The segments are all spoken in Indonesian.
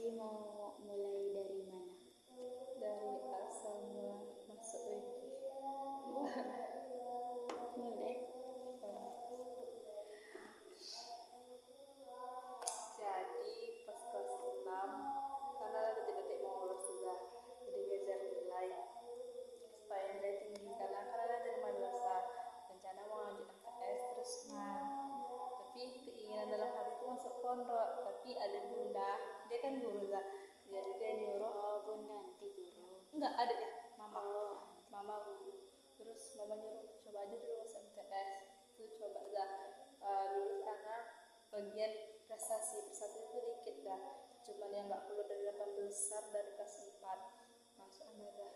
Jadi mau mulai dari mana? Dari asal masuk Wiki. Mulai. Jadi pas kelas 6 karena detik-detik mau lulus juga, jadi belajar nilai supaya nilai tinggi karena dari madrasah rencana mau lanjut MTS terus tapi keinginan dalam hati itu masuk pondok, tapi ada bunda, dia kan guru lah, jadi dia nyuruh. Bunda nanti guru. Enggak ada ya, mama guru. Terus mama nyuruh coba aja dulu masuk MTS, itu coba lah lulus karena bagian prestasi itu dikit dah, cuman yang nggak perlu dari 8 besar dari kelas 4 masuk aja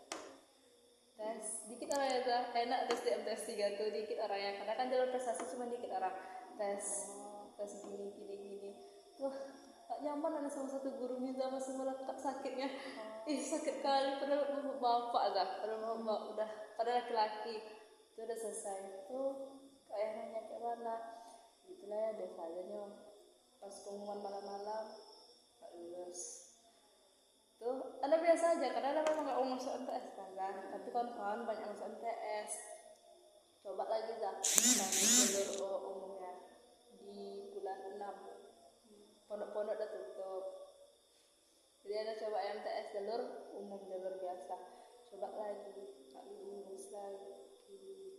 tes dikit orang ya dah, enak tes di MTS 3 tuh dikit orang ya, karena kan jalur prestasi cuma dikit orang tes gini tuh gak nyaman. Ada salah satu guru Miza masih melekat sakitnya, sakit kali, padahal bapak dah, padahal bapak udah pada laki-laki itu udah selesai tuh, kayak nanya kayak mana gitulah ya, deh kayaknya pas pengumuman malam-malam gak lulus tuh. Anda biasa aja karena Anda memang gak mau masuk MTS kan, tapi kawan-kawan banyak masuk MTS. Coba lagi dah jalur umumnya di bulan 6 pondok-pondok udah tutup, jadi Anda coba MTS jalur umum, jalur biasa, coba lagi gak lulus lagi.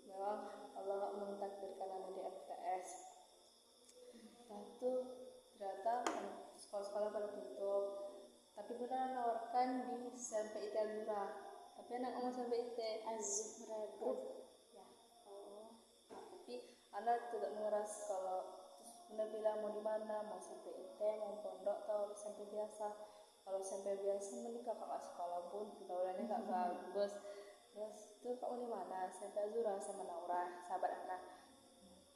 Memang Allah gak mentakdirkan Anda di MTS. Satu ternyata sekolah-sekolah pada tutup, tapi pernah nawarkan di SMP Itazura, tapi anak ngomong SMP Az-Zuhra Group ya. Tapi anak tidak mengeras kalau Bunda bilang mau di mana, mau SMP IT, mau pondok atau SMP biasa. Kalau SMP biasa mending kakak sekolah pun pergaulannya nggak bagus. Terus tuh kamu di mana? SMP Azura sama Naura, sahabat anak.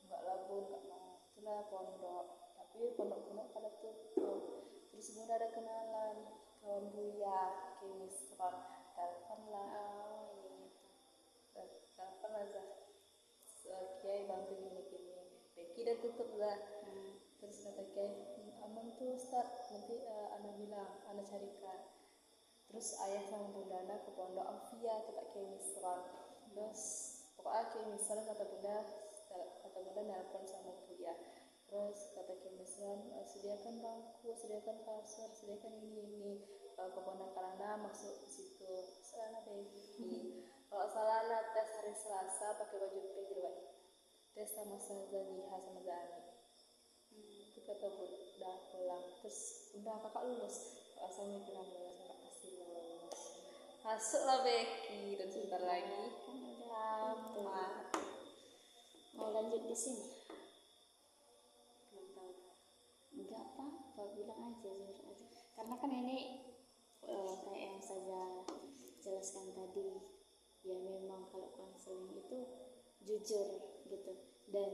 Enggak lah bun, nggak mau. Itulah pondok. Tapi pondok-pondok pada tutup. Terus Bunda ada kenalan kawan Buya, Kemisron, telepon lah. Telepon lah Zah. Kiai bantu gini-gini. Beki udah tutup lah. Terus kata Kiai, aman tuh Ustaz, nanti Ana bilang, Ana carikan. Terus ayah sama bunda Ana ke pondok Alfia, kata Kiai Misran. Terus pokoknya Kiai Misran kata bunda nelpon sama Buya. Terus kata Kiai Misran, sediakan bangku, sediakan kasur, sediakan ini. Keponakan Ana masuk ke situ. Terus Ana Beki. Kalau salah Ana tes hari Selasa pakai baju pink gitu kan. Tes sama Zaliha sama Zani. Itu kata bunda pulang. Terus bunda kakak lulus. Asalnya bilang lulus, kakak pasti lulus. Masuklah Becky dan sebentar lagi kan udah mau lanjut di sini. belum tahu. Enggak apa-apa, bilang aja Zuhra aja. Karena kan ini kayak yang saya jelaskan tadi, ya memang kalau konseling itu jujur gitu, dan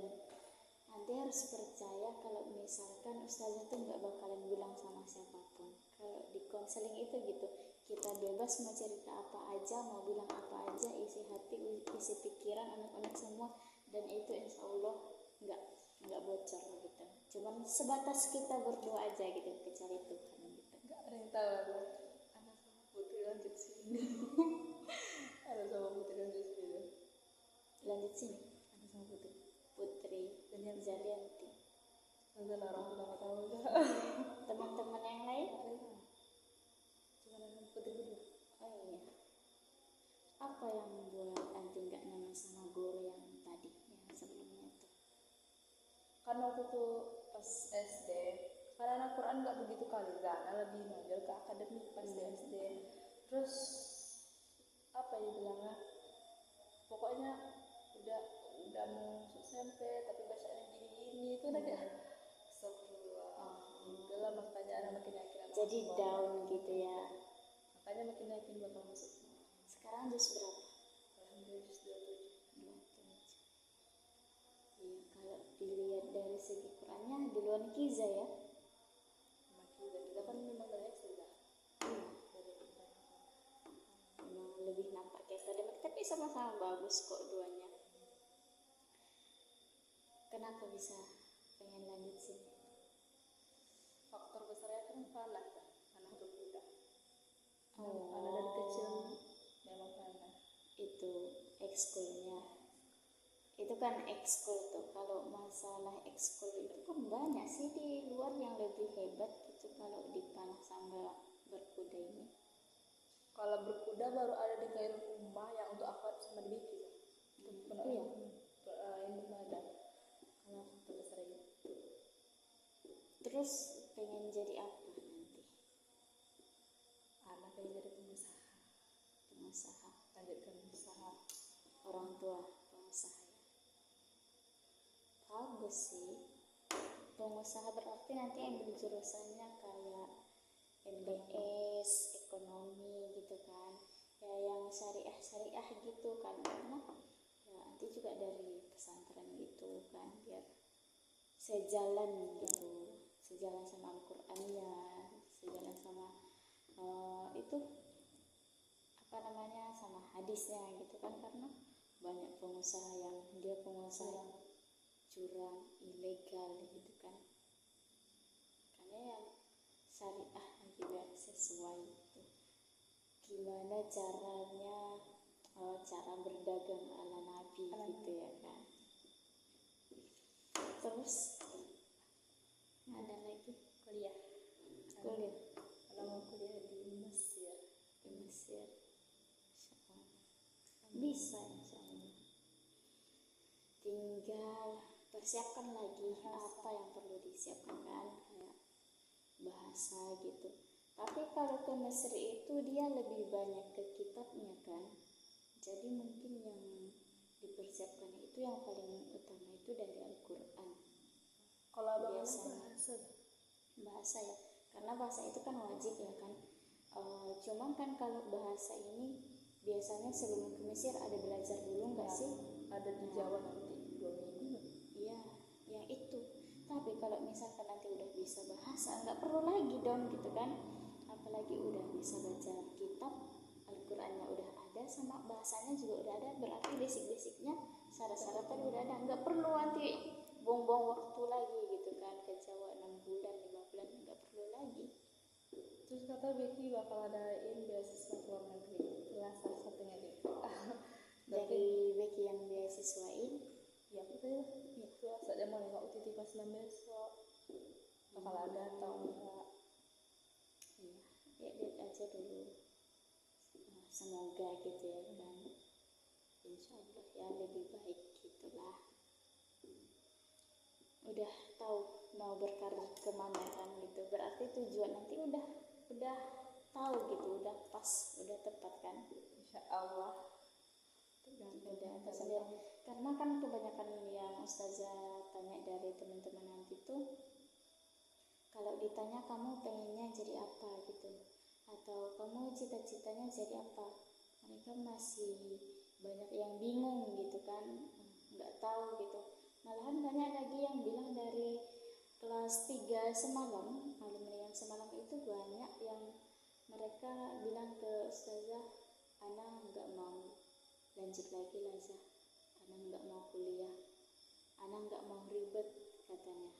nanti harus percaya kalau misalkan ustazah tuh nggak bakalan bilang sama siapapun. Kalau di konseling itu gitu, kita bebas mau cerita apa aja, mau bilang apa aja, isi hati, isi pikiran, anak-anak semua, dan itu insya Allah nggak bocor gitu. Cuman sebatas kita berdoa aja gitu, kecuali Tuhan gitu. Nggak ada yang tahu aku. Anak sama Putri lanjut sini. Ada sama Putri lanjut sini. Lanjut sini. Ada sama Putri. Dan yang Zalianti. Ada orang udah nggak tahu nggak. Teman-teman yang lain? Cuma ada Putri berdua. Oh iya. Apa yang membuat anti nggak nyaman sama guru yang tadi, yang sebelumnya tuh? Karena waktu itu pas SD, karena anak Quran nggak begitu kali, Zana lebih nonjol ke akademik pas di SD. Terus apa ya bilangnya? Pokoknya udah mau masuk SMP tapi bacanya gini-gini itu udah kayak astagfirullah. Itulah makanya anak makin yakin. Jadi down gitu ya. Makanya makin yakin bakal masuk. Sekarang jus berapa? Alhamdulillah jus 27. Iya, kalau dilihat dari segi Qurannya duluan Kiza ya. Kita kan memang dari SD lah. Memang lebih nampak kayak akademik, tapi sama-sama bagus kok duanya. Kenapa bisa pengen lanjut sini? Faktor besarnya kan falah kan, karena Karena dari kecil memang pernah. Itu ekskulnya. Itu kan ekskul tuh. Kalau masalah ekskul itu kan banyak sih di luar yang lebih hebat gitu kalau di panah sama berkuda ini. Kalau berkuda baru ada di rumah yang untuk akad sama di Biki. Itu pernah Iya. ini ada. Karena faktor besar itu. Terus pengen jadi apa nanti? Anak yang jadi pengusaha. Pengusaha. Lanjutkan usaha. Orang tua pengusaha. Bagus sih. Pengusaha berarti nanti ambil jurusannya kayak MBS, ekonomi gitu kan. Ya yang syariah gitu kan. Karena ya nanti juga dari pesantren gitu kan biar sejalan gitu. Sejalan sama Al-Qur'annya, sejalan sama itu apa namanya sama hadisnya gitu kan, karena banyak pengusaha yang dia pengusaha yang curang, ilegal gitu kan. Karena yang syariah juga sesuai gitu. Gimana caranya, cara berdagang ala Nabi gitu ya kan. Terus ada lagi Kuliah. kuliah Kalau mau kuliah di Mesir. di Mesir. Bisa insya Allah. Tinggal persiapkan lagi apa yang perlu disiapkan kan, kayak bahasa gitu. Tapi kalau ke Mesir itu dia lebih banyak ke kitabnya kan. Jadi mungkin yang dipersiapkan itu yang paling utama itu dari Al-Qur'an. Kalau abang Biasanya bahasa ya, karena bahasa itu kan wajib ya kan. Cuman kan kalau bahasa ini biasanya sebelum ke Mesir ada belajar dulu nggak sih? ada di Jawa nanti 2 minggu. Iya, yang itu. Tapi kalau misalkan nanti udah bisa bahasa, nggak perlu lagi dong gitu kan. Apalagi udah bisa baca kitab, Al-Qur'annya udah ada, sama bahasanya juga udah ada. Berarti basic-basicnya, syarat-syaratnya udah ada. Nggak perlu nanti buang-buang waktu lagi gitu kan. Ke Jawa 6 bulan, 5 bulan, nggak perlu lagi. Terus kata Becky bakal adain beasiswa ke luar negeri. Salah satunya di Dari Becky yang beasiswain, ya betul. Itu saja mau nengok UTT pas 6 besok. Bakal ada atau enggak? iya, lihat aja dulu. Semoga gitu ya kan. Insya Allah ya lebih baik gitulah. Udah tahu mau berkarir kemana kan gitu. Berarti tujuan nanti udah tahu gitu, udah pas, udah tepat kan. Insya Allah. Udah tersendiri. Karena kan kebanyakan yang Ustazah tanya dari teman-teman nanti tuh, kalau ditanya kamu pengennya jadi apa gitu, atau kamu cita-citanya jadi apa, mereka masih banyak yang bingung gitu kan, nggak tahu gitu. Malahan banyak lagi yang bilang dari kelas 3 semalam, alumni yang semalam itu banyak yang mereka bilang ke Ustazah, Ana nggak mau lanjut lagi lah Zah, Ana nggak mau kuliah, Ana nggak mau ribet katanya.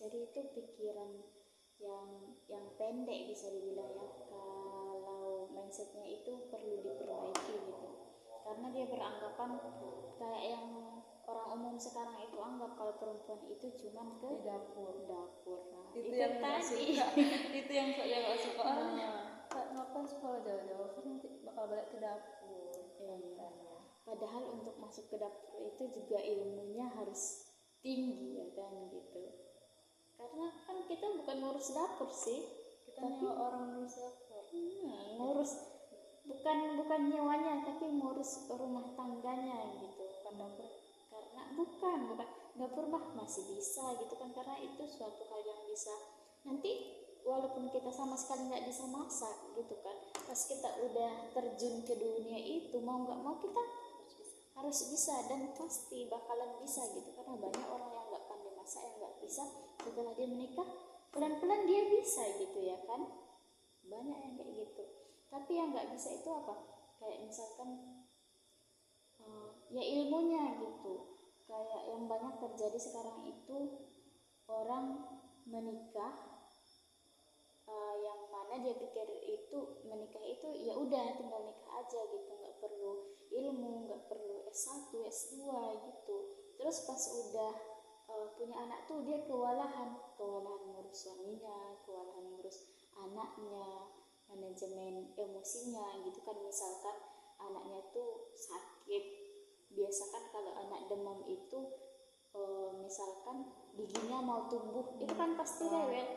Jadi itu pikiran yang pendek bisa dibilang ya, kalau mindsetnya itu perlu diperbaiki gitu. Karena dia beranggapan kayak yang orang umum sekarang itu anggap kalau perempuan itu cuman ke dapur. Nah, Itu yang nggak tadi suka. Itu yang saya nggak suka. Ngapain sekolah jauh-jauh? Kan nanti bakal balik ke dapur. Padahal untuk masuk ke dapur itu juga ilmunya harus tinggi ya kan gitu. Karena kan kita bukan ngurus dapur sih, Kita nyewa orang ngurus dapur. ngurus bukan nyewanya, tapi ngurus rumah tangganya gitu. Bukan dapur, karena bukan dapur mah masih bisa gitu kan, karena itu suatu hal yang bisa nanti walaupun kita sama sekali nggak bisa masak gitu kan, pas kita udah terjun ke dunia itu mau nggak mau kita harus bisa, dan pasti bakalan bisa gitu. Karena banyak orang yang nggak pandai masak, yang nggak bisa, setelah dia menikah pelan-pelan dia bisa gitu ya kan. Banyak yang kayak gitu. Tapi yang nggak bisa itu apa, kayak misalkan ya ilmunya gitu. Kayak yang banyak terjadi sekarang itu, orang menikah yang mana dia pikir itu menikah itu ya udah tinggal nikah aja gitu, nggak perlu ilmu, nggak perlu S1 S2 gitu. Terus pas udah punya anak tuh dia kewalahan ngurus suaminya, kewalahan ngurus anaknya, manajemen emosinya gitu kan. Misalkan anaknya tuh sakit, biasa kan kalau anak demam itu misalkan giginya mau tumbuh itu kan pasti rewel.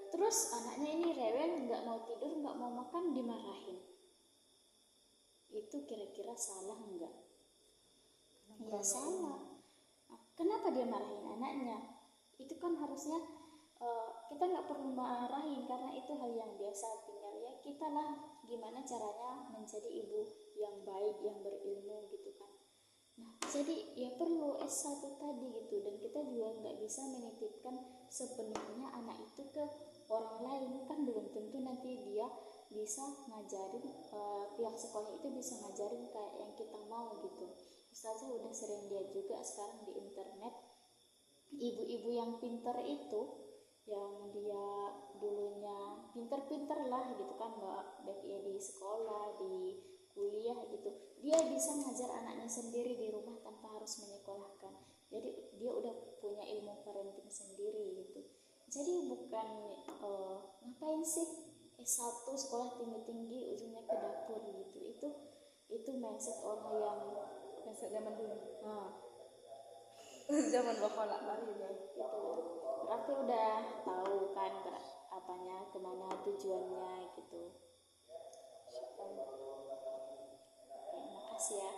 Terus anaknya ini rewel, nggak mau tidur, nggak mau makan, dimarahin. Itu kira-kira salah nggak? Ya salah. Kenapa dia marahin anaknya? Itu kan harusnya kita nggak perlu marahin karena itu hal yang biasa. Tinggal ya kita lah gimana caranya menjadi ibu yang baik, yang berilmu gitu kan. Nah jadi ya perlu S1 tadi gitu. Dan kita juga nggak bisa menitipkan sepenuhnya anak itu ke orang lain, kan belum tentu nanti dia bisa ngajarin, pihak sekolah itu bisa ngajarin kayak yang kita mau gitu. Ustazah udah sering lihat juga sekarang di internet ibu-ibu yang pinter itu, yang dia dulunya pinter-pinter lah gitu kan, baik ya di sekolah, di kuliah gitu, dia bisa ngajar anaknya sendiri di rumah tanpa harus menyekolahkan. Jadi dia udah punya ilmu parenting sendiri gitu. Jadi bukan ngapain sih S1 sekolah tinggi-tinggi ujungnya ke dapur gitu. Itu mindset orang yang mindset zaman dulu. Nah, Zaman bapak lari ya. itu berarti udah tahu kan apanya, kemana tujuannya gitu. Oke, makasih ya.